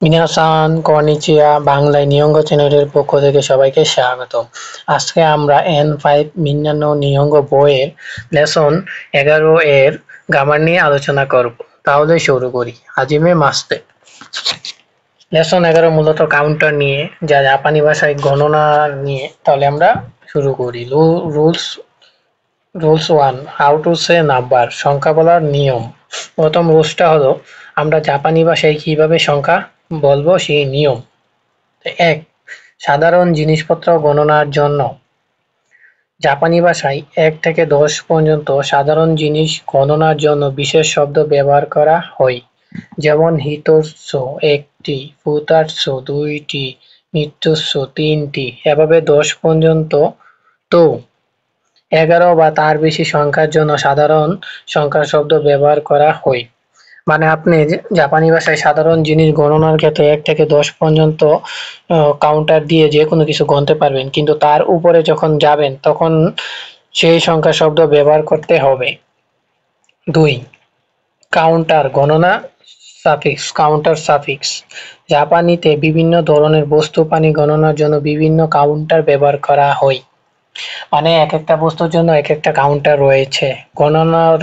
মিনাসান কনিচিয়া বাংলায় নিহঙ্গ চ্যানেলের পক্ষ থেকে সবাইকে স্বাগত। আজকে আমরা N5 মিন্নানো নিহঙ্গ বইয়ের লেসন 11 এর গ্রামার নিয়ে আলোচনা করব। তাহলে শুরু করি। হাজিমে মাস্তে। লেসন 11 মূলত কাউন্টার নিয়ে, যা জাপানি ভাষায় গণনা নিয়ে। তাহলে আমরা শুরু করি। Rules 1, how to say number, সংখ্যা বলার নিয়ম। প্রথম রুলসটা হলো আমরা জাপানি ভাষায় কিভাবে সংখ্যা বলবো সেই নিয়ম। 1, সাধারণ জিনিসপত্র গণনার জন্য জাপানি ভাষায় 1 থেকে 10 পর্যন্ত সাধারণ জিনিস গণনার জন্য বিশেষ শব্দ ব্যবহার করা হয়, যেমন হিতোৎসু 1টি, ফুতাৎসু 2টি, মিৎসু 3টি, এভাবে 10 পর্যন্ত। তো 11 বা তার বেশি সংখ্যার জন্য সাধারণ সংখ্যার শব্দ ব্যবহার করা হয়। মানে আপনি জাপানি ভাষায় সাধারণ জিনিস গণনার ক্ষেত্রে 1 থেকে 10 পর্যন্ত কাউন্টার দিয়ে যে কোনো কিছু গণতে পারবেন, কিন্তু তার উপরে যখন যাবেন তখন সেই সংখ্যা শব্দ ব্যবহার করতে হবে। 2, কাউন্টার গণনা সাফিক্স। কাউন্টার সাফিক্স জাপানিতে বিভিন্ন ধরনের বস্তু পানি গণনার জন্য বিভিন্ন কাউন্টার ব্যবহার করা হয়। মানে এক একটা বস্তুর জন্য এক একটা কাউন্টার রয়েছে। গণনার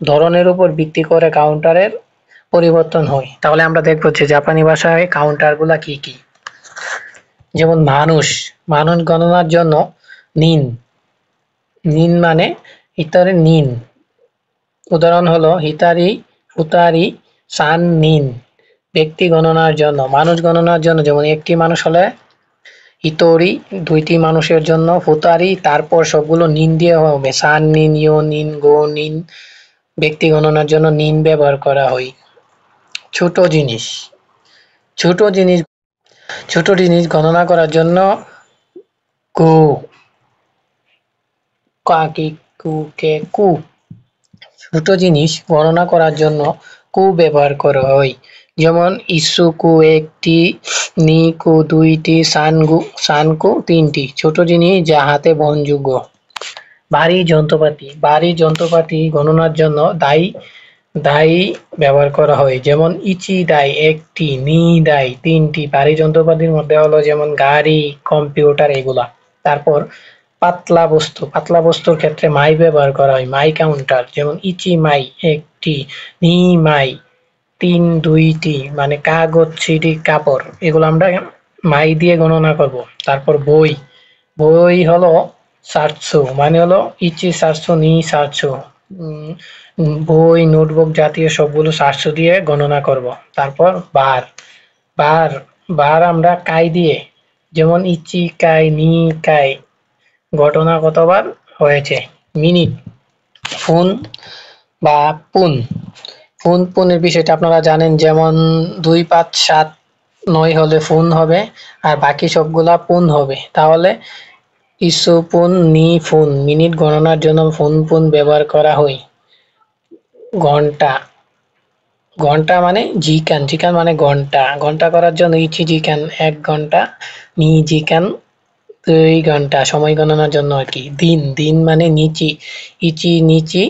ধরনের উপর ভিত্তি করে কাউন্টারের পরিবর্তন হয়। তাহলে আমরা দেখব যে জাপানি ভাষায় কাউন্টারগুলা কি কি। যেমন মানুষ গণনার জন্য নিন। নিন মানে হিতারি নিন। উদাহরণ হলো হিতারি, ফুতারি, সান নিন। ব্যক্তি গণনার জন্য, মানুষ গণনার জন্য যেমন একটি মানুষ হলে হিতোরি, 2টি মানুষের জন্য ফুতারি, তারপর সবগুলো নিন দিয়ে হবে। সান নিন, ইয়ো নিন, গো নিন। ব্যক্তি গণনার জন্য নিন ব্যবহার করা হয়। ছোট জিনিস ছোট জিনিস গণনা করার জন্য কু, কাকি কু কে কু। ছোট জিনিস গণনা করার জন্য কু ব্যবহার করা হয়, যেমন ইসুকু 1টি, নিকু 2টি, সানকু 3টি। ছোট জিনিস যা হাতে বহনযোগ্য। ভারী যন্ত্রপাতি গণনার জন্য দাই ব্যবহার করা হয়, যেমন ইচি দাই 1টি, নি দাই 3টি। ভারী যন্ত্রপাতির মধ্যে হলো যেমন গাড়ি, কম্পিউটার এগুলা। তারপর পাতলা বস্তুর ক্ষেত্রে মাই ব্যবহার করা হয়, মাই কাউন্টার, যেমন ইচি মাই 1টি, নি মাই 2টি। মানে কাগজ, সিডি, কাপড়, এগুলো আমরা মাই দিয়ে গণনা করব। তারপর বই হলো সাতশো, মানে হলো ইচি সাতশো, নি সাতশো। বই, নোটবুক জাতীয় সবগুলো 700 দিয়ে গণনা করব। তারপর বার আমরা কাই দিয়ে, যেমন ইচি কাই, নি কাই। ঘটনা কতবার হয়েছে। মিনিট, ফোন বা পুনের বিষয়টা আপনারা জানেন, যেমন 2, 5, 7, 9 হলে ফোন হবে, আর বাকি সবগুলা পুন হবে। তাহলে ইসু পুন, নি ফুন। মিনিট গণনার জন্য পুন ব্যবহার করা হয়। ঘন্টা মানে জিকান মানে ঘন্টা করার জন্য ইচি জিকান 1 ঘন্টা, নি জিকান 2 ঘন্টা, সময় গণনার জন্য আর কি। দিন মানে নিচি, ইচি নিচি,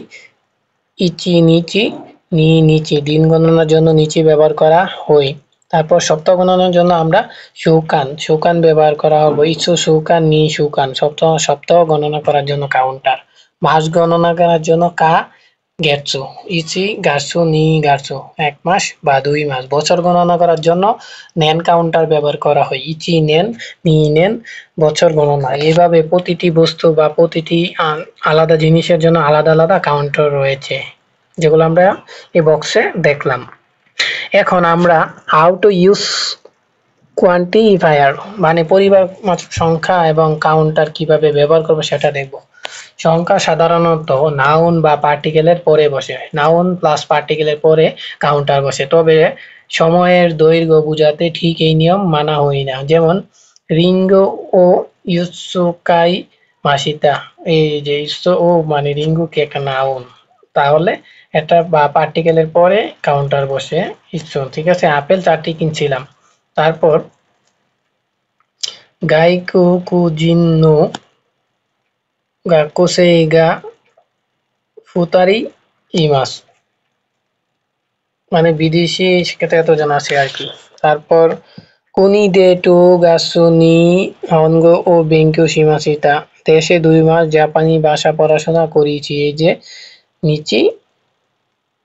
নি নিচি। দিন গণনার জন্য নিচি ব্যবহার করা হয়। তারপর সপ্তাহ গণনার জন্য আমরা শুকান ব্যবহার করা হবে, ইচু শুকান, নি শুকান। সপ্তাহ গণনা করার জন্য কাউন্টার। মাস গণনা করার জন্য কা গেটসু, ইচি গাছু, নি গাছু, 1 মাস বা 2 মাস। বছর গণনা করার জন্য নেন কাউন্টার ব্যবহার করা হয়, ইচি নেন, নি নেন, বছর গণনা। এইভাবে প্রতিটি বস্তু বা প্রতিটি আলাদা জিনিসের জন্য আলাদা আলাদা কাউন্টার রয়েছে, যেগুলো আমরা এই বক্সে দেখলাম। এখন আমরা হাউ টু ইউজ কোয়ান্টিফায়ার মানে পরিমাপক সংখ্যা এবং কাউন্টার কিভাবে ব্যবহার করব সেটা দেখব। সংখ্যা সাধারণত নাউন বা পার্টিকেলের পরে বসে। নাউন প্লাস পার্টিকেলের পরে কাউন্টার বসে। তবে সময়ের দৈর্ঘ্য বোঝাতে ঠিক এই নিয়ম মানা হয় না। যেমন রিঙ্গো ও ইউসুকাই মাসিতা, এই যে ও মানে রিঙ্গু কে একটা নাউন, তাহলে এটা বা পার্টিকেলের পরে কাউন্টার বসে। ঠিক আছে। আপেল 4টি কিনছিলাম। তারপর গাইকু কুজিন নো গাকুসেই গা ফুতারি ইমাস, মানে বিদেশি শিক্ষার্থী এতজন আছে আর কি। তারপর কুনি দে টু গাসুনি হনগো ও বেঙ্কিও সীমাসিতা দেশে 2 মাস জাপানি ভাষা পড়াশোনা করেছি। এই যে নিচি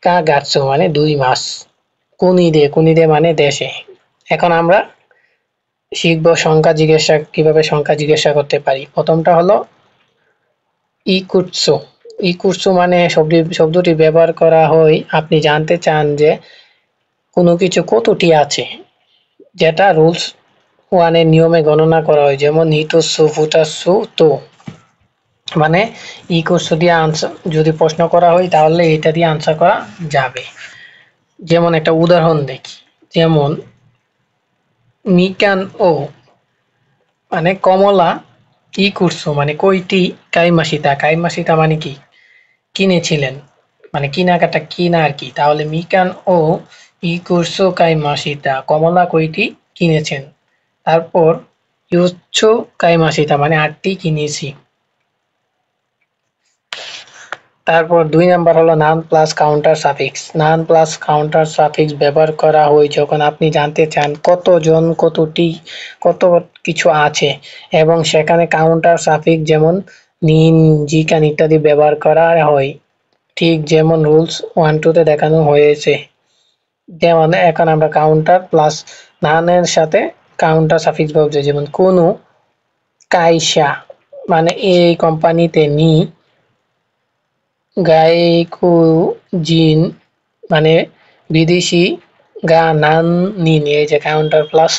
কা গাৎসু মানে 2 মাস, কুনি দে মানে দেশে। এখন আমরা শিখবো সংখ্যা জিজ্ঞাসা, কিভাবে সংখ্যা জিজ্ঞাসা করতে পারি। প্রথমটা হলো ইকুৎসু। ইকুৎসু মানে শব্দটি ব্যবহার করা হয় আপনি জানতে চান যে কোনো কিছু কতটি আছে, যেটা রুলস 1 এর নিয়মে গণনা করা হয়। যেমন হিতোসু ফুটাসু তো, মানে ইকুৎসু দিয়ে আনসার যদি প্রশ্ন করা হয় তাহলে এটা দিয়ে আনসার করা যাবে। যেমন একটা উদাহরণ দেখি, যেমন মিকান ও মানে কমলা ইকুৎসু মানে কয়টি কাইমাসিতা, কাইমাসিতা মানে কি কিনেছিলেন, মানে কেনাকাটা কিনা আর কি। তাহলে মিকান ও ইকুৎসু কাইমাসিতা, কমলা কয়টি কিনেছেন। তারপর ইউচ্ছু কাইমাসিতা মানে 8টি কিনেছি। তারপর 2 নাম্বার হলো noun plus counter suffix. Noun plus counter suffix ব্যবহার করা হয় যখন আপনি জানতে চান কতজন, কতটি, কত কিছু আছে এবং সেখানে কাউন্টার সাফিক্স যেমন নিন, জিকান ইত্যাদি ব্যবহার করা হয়, ঠিক যেমন রুলস 1-2 তে দেখানো হয়েছে। যেমন এখন আমরা কাউন্টার প্লাস নাউনের সাথে কাউন্টার সাফিক্স বলছি, যেমন কোনো কাইসা মানে এই কোম্পানিতে নি, গাইকুজিন মানে বিদেশি, গা নান নিন এই যে counter plus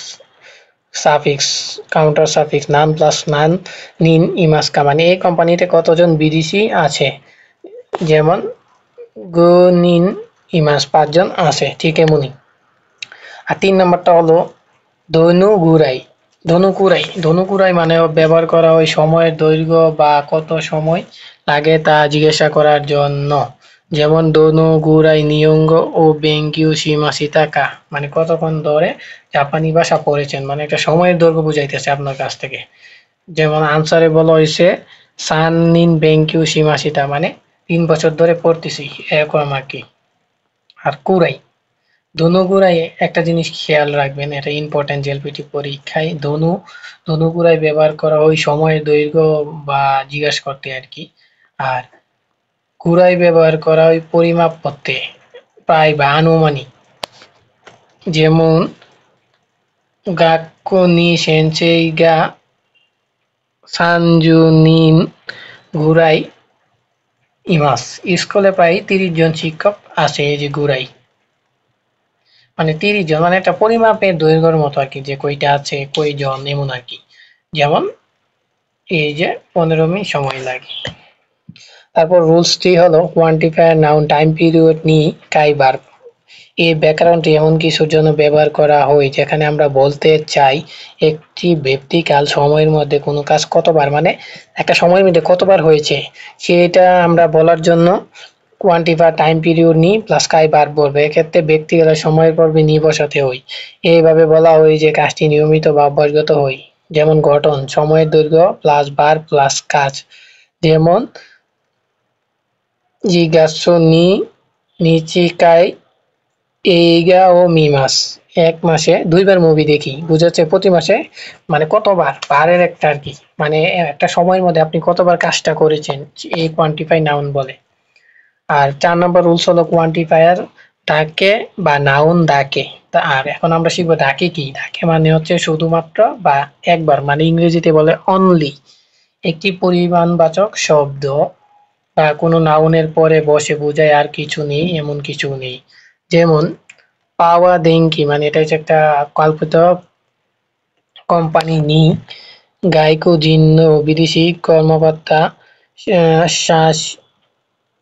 suffix, counter suffix নান প্লাস নান নিন ইমাসকা মানে এই কোম্পানিতে কতজন বিদেশি আছে। যেমন গো নিন ইমাস 5 জন আছে, ঠিক এমনই। আর 3 নাম্বারটা হলো ধনুগুরাই। ধনুকুরাই মানে ব্যবহার করা হয় সময়ের দৈর্ঘ্য বা কত সময় লাগে তা জিজ্ঞাসা করার জন্য। যেমন ধনুগুরাই নিয়ঙ্গ ও বেঙ্কিউ সীমাসিতাকা মানে কতক্ষণ ধরে জাপানি ভাষা পড়েছেন, মানে একটা সময়ের দৈর্ঘ্য বুঝাইতেছে আপনার কাছ থেকে। যেমন আনসারে বলা হয়েছে সান নিন বেঙ্কিউ সীমাসিতা মানে 3 বছর ধরে পড়তেছি, এরকম আর কি। আর কুরাই, ধনুগুড়াই একটা জিনিস খেয়াল রাখবেন, এটা ইম্পর্টেন্ট জেলপিটি পরীক্ষায়। ধনুগুড়াই ব্যবহার করা হয় সময়ের দৈর্ঘ্য বা জিজ্ঞাসা করতে আর কি। আর কুরাই ব্যবহার করা হয় পরিমাপ করতে, প্রায় বা আনুমানিক। যেমন গাক্কো নি সেনসেই গা সানজু নিন গুরাই ইমাস, স্কুলে প্রায় 30 জন শিক্ষক আছে। এই যে গুরাই মানে 30 জন, মানে একটা পরিমাপের দৈর্ঘ্যের মতো আর কি, যে কয়টা আছে কয়জন এমন আর কি। যেমন এই যে 15 মিনিট সময় লাগে। তারপর রুলস 3 হলো কোয়ান্টিফায়ার নাউন টাইম পিরিয়ড নি কাই ভার্ব। এই ব্যাকরণটি এমন কিছুর জন্য ব্যবহার করা হয় যেখানে আমরা বলতে চাই একটি ব্যক্তিকাল সময়ের মধ্যে কোনো কাজ কতবার, মানে একটা সময়ের মধ্যে কতবার হয়েছে সেটা আমরা বলার জন্য কোয়ান্টিফায়ার টাইম পিরিয়ড নি প্লাস কাই ভার্ব বলবে। এক্ষেত্রে ব্যক্তিকালের সময়ের পর্বে নি বসাতে হয়। এইভাবে বলা হয় যে কাজটি নিয়মিত বা অভ্যাসগত হয়। যেমন গঠন সময়ের দৈর্ঘ্য প্লাস ভার্ব প্লাস কাজ। যেমন জিগাসু নি নিচিকাই এইগা ও মি মাস, 1 মাসে 2 বার মুভি দেখি, বুঝাচ্ছে প্রতি মাসে মানে কতবার, বারের একটা আর কি, মানে একটা সময়ের মধ্যে আপনি কতবার কাজটা করেছেন এই কোয়ান্টিফাই নাউন বলে। আর 4 নম্বর রুলস হলো কোয়ান্টিফায়ার ডাকে বা নাউন ডাকে। আর এখন আমরা শিখবো ডাকে কি। ডাকে মানে হচ্ছে শুধুমাত্র বা একবার, মানে ইংরেজিতে বলে অনলি, একটি পরিমাণবাচক শব্দ বা কোনো নাউনের পরে বসে বোঝায় আর কিছু নেই, এমন কিছু নেই। যেমন পাওয়া দেঙ্কি মানে এটা হচ্ছে একটা কল্পিত কোম্পানি নি, গাইকো জিন্ন বিদেশি কর্মকর্তা,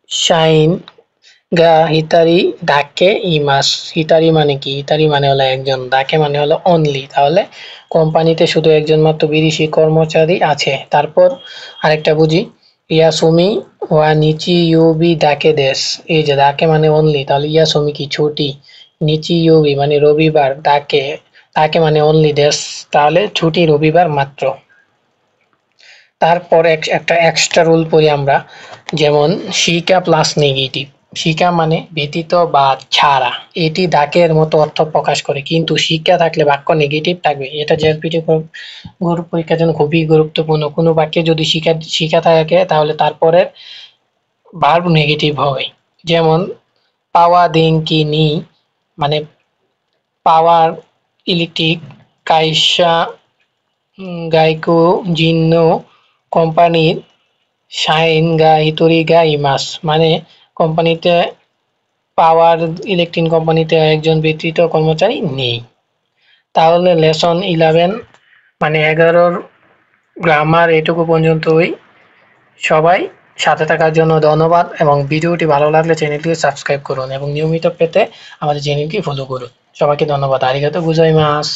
শাইন গা হিতারি ডাকে ইমাস। হিতারি মানে কি, হিতারি মানে হলো একজন, ডাকে মানে হলো অনলি, তাহলে কোম্পানিতে শুধু একজন মাত্র বিদেশি কর্মচারী আছে। তারপর আরেকটা বুঝি, ইয়াসুমি ওয়া নিচি ইউবি ডাকে দেশ। এই যে ডাকে মানে অনলি, তাহলে ইয়াসুমি কি ছুটি, নিচি ইউবি মানে রবিবার, ডাকে ডাকে মানে অনলি দেশ, তাহলে ছুটি রবিবার মাত্র। তারপর একটা এক্সট্রা রুল পড়ি আমরা, যেমন শিকা প্লাস নেগেটিভ। শিকা মানে ব্যতীত বা ছাড়া, এটি ডাকের মতো অর্থ প্রকাশ করে, কিন্তু শিক্ষা থাকলে বাক্য নেগেটিভ থাকবে। এটা জেএলপিটি গ্রুপ পরীক্ষার জন্য খুবই গুরুত্বপূর্ণ। কোনো বাক্যে যদি শিখা থাকে তাহলে তারপরে ভার্ব নেগেটিভ হবে। যেমন পাওয়া দেনকি নি মানে পাওয়ার, ইলেকট্রিক, কাইসা, গাইকো, জিন্ন, কোম্পানির, শাইন গা হিতোরি গা ইমাস মানে কোম্পানিতে পাওয়ার ইলেকট্রিক কোম্পানিতে একজন ব্যতীত কর্মচারী নেই। তাহলে লেসন 11 মানে 11-র গ্রামার এটুকু পর্যন্তই। সবাই সাথে থাকার জন্য ধন্যবাদ, এবং ভিডিওটি ভালো লাগলে চ্যানেলটি সাবস্ক্রাইব করুন এবং নিয়মিত পেতে আমাদের চ্যানেলটি ফলো করুন। সবাইকে ধন্যবাদ। আরিগাতো গোজাইমাস।